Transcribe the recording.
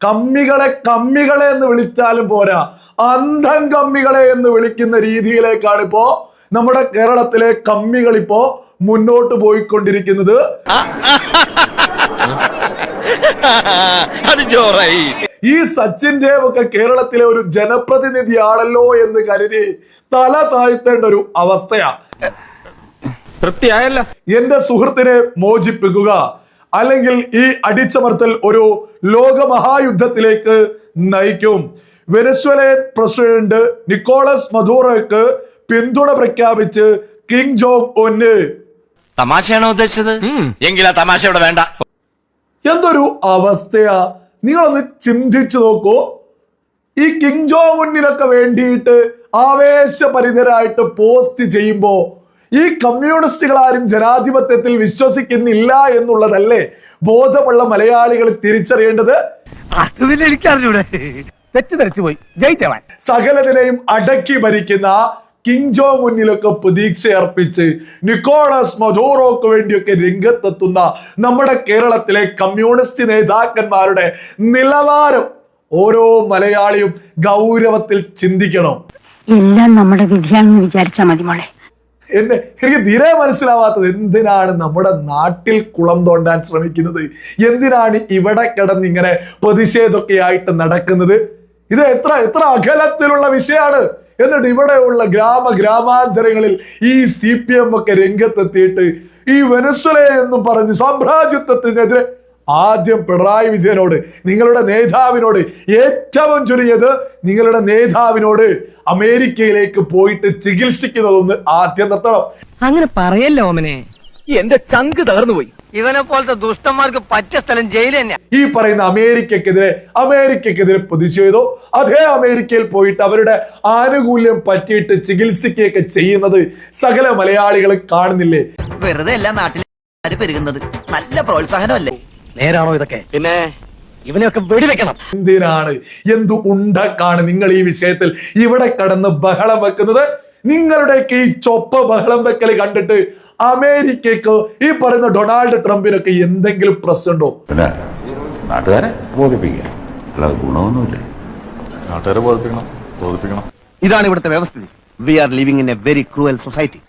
കമ്മികളെ എന്ന് വിളിച്ചാലും പോരാ, അന്ധം കമ്മികളെ എന്ന് വിളിക്കുന്ന രീതിയിലേക്കാണ് ഇപ്പോ നമ്മുടെ കേരളത്തിലെ കമ്മികൾ ഇപ്പോ മുന്നോട്ട് പോയിക്കൊണ്ടിരിക്കുന്നത്. ഈ സച്ചിൻ ദേവ് ഒക്കെ കേരളത്തിലെ ഒരു ജനപ്രതിനിധിയാണല്ലോ എന്ന് കരുതി തല താഴ്ത്തേണ്ട ഒരു അവസ്ഥയാ. തൃപ്തിയായല്ല. എന്റെ സുഹൃത്തിനെ മോചിപ്പിക്കുക, അല്ലെങ്കിൽ ഈ അടിച്ചമർത്തൽ ഒരു ലോകമഹായുദ്ധത്തിലേക്ക് നയിക്കും. വെനസ്വേലൻ പ്രസിഡന്റ് നിക്കോളസ് മദുറോയ്ക്ക് പിന്തുണ പ്രഖ്യാപിച്ച് കിം ജോങ് ഉന്ന്. തമാശയാണോ ഉദ്ദേശിച്ചത്? എങ്കിൽ ആ തമാശ ഇവിടെ വേണ്ട. എന്തൊരു അവസ്ഥയാ, നിങ്ങളൊന്ന് ചിന്തിച്ചു നോക്കൂ. ഈ കിം ജോങ് ഉന്നിനൊക്കെ വേണ്ടിയിട്ട് ആവേശപരിതരായിട്ട് പോസ്റ്റ് ചെയ്യുമ്പോ ഈ കമ്മ്യൂണിസ്റ്റുകളാരും ജനാധിപത്യത്തിൽ വിശ്വസിക്കുന്നില്ല എന്നുള്ളതല്ലേ ബോധമുള്ള മലയാളികൾ തിരിച്ചറിയേണ്ടത്? സകലതിനെയും അടക്കി ഭരിക്കുന്ന കിം ജോങ് ഉന്നിലൊക്കെ പ്രതീക്ഷയർപ്പിച്ച് നിക്കോളസ് മദുറോക്ക് വേണ്ടിയൊക്കെ രംഗത്തെത്തുന്ന നമ്മുടെ കേരളത്തിലെ കമ്മ്യൂണിസ്റ്റ് നേതാക്കന്മാരുടെ നിലവാരം ഓരോ മലയാളിയും ഗൗരവത്തിൽ ചിന്തിക്കണം. എല്ലാം നമ്മുടെ വിധിയാണെന്ന് വിചാരിച്ചാൽ മതി മോളെ. എനിക്ക് തീരെ മനസ്സിലാവാത്തത്, എന്തിനാണ് നമ്മുടെ നാട്ടിൽ കുളം തോണ്ടാൻ ശ്രമിക്കുന്നത്? എന്തിനാണ് ഇവിടെ കിടന്ന് ഇങ്ങനെ പ്രതിഷേധമൊക്കെ ആയിട്ട് നടക്കുന്നത്? ഇത് എത്ര അകലത്തിലുള്ള വിഷയമാണ്. എന്നിട്ട് ഇവിടെയുള്ള ഗ്രാമാന്തരങ്ങളിൽ ഈ CPM ഒക്കെ രംഗത്തെത്തിയിട്ട് ഈ വെനസ്വേല എന്നും പറഞ്ഞ് സാമ്രാജ്യത്വത്തിനെതിരെ ആദ്യം പിണറായി വിജയനോട്, നിങ്ങളുടെ നേതാവിനോട്, ഏറ്റവും ചുരുങ്ങിയത് നിങ്ങളുടെ നേതാവിനോട് അമേരിക്കയിലേക്ക് പോയിട്ട് ചികിത്സിക്കുന്നതൊന്ന് ആദ്യം നിർത്തണം. അങ്ങനെ പറയല്ലോ ഓമനെ, എന്റെ ചങ്ക് തകർന്നു പോയി. ഇവനെ പോലത്തെ ദുഷ്ടന്മാർക്ക് പറ്റിയ സ്ഥലം ജയിൽ തന്നെയാ. ഈ പറയുന്ന അമേരിക്കക്കെതിരെ പ്രതിഷേധോ അതേ അമേരിക്കയിൽ പോയിട്ട് അവരുടെ ആനുകൂല്യം പറ്റിയിട്ട് ചികിത്സിക്കുകയൊക്കെ ചെയ്യുന്നത് സകല മലയാളികളും കാണുന്നില്ലേ? വെറുതെ എല്ലാ നാട്ടിലും പെരുകുന്നത് നല്ല പ്രോത്സാഹനമല്ലേ? നേരാണോ ഇതൊക്കെ? പിന്നെ ഇവനെയൊക്കെ വെടിവെക്കണം. എന്തു ഉണ്ടാക്കാണ് നിങ്ങൾ ഈ വിഷയത്തിൽ ഇവിടെ കടന്ന് ബഹളം വെക്കുന്നത്? നിങ്ങളുടെയൊക്കെ ഈ ചൊപ്പ ബഹളം വെക്കൽ കണ്ടിട്ട് അമേരിക്കയ്ക്ക് ഈ പറയുന്ന ഡൊണാൾഡ് ട്രംപിനൊക്കെ എന്തെങ്കിലും പ്രശ്നമുണ്ടോ? പിന്നെ നാട്ടുകാരെ ബോധിപ്പിക്കുക, അല്ലാതെ ഗുണമൊന്നുമില്ല. നാട്ടുകാരെ ബോധിപ്പിക്കണം. ഇതാണ് ഇവിടുത്തെ വ്യവസ്ഥിതി. We are living in a very cruel society.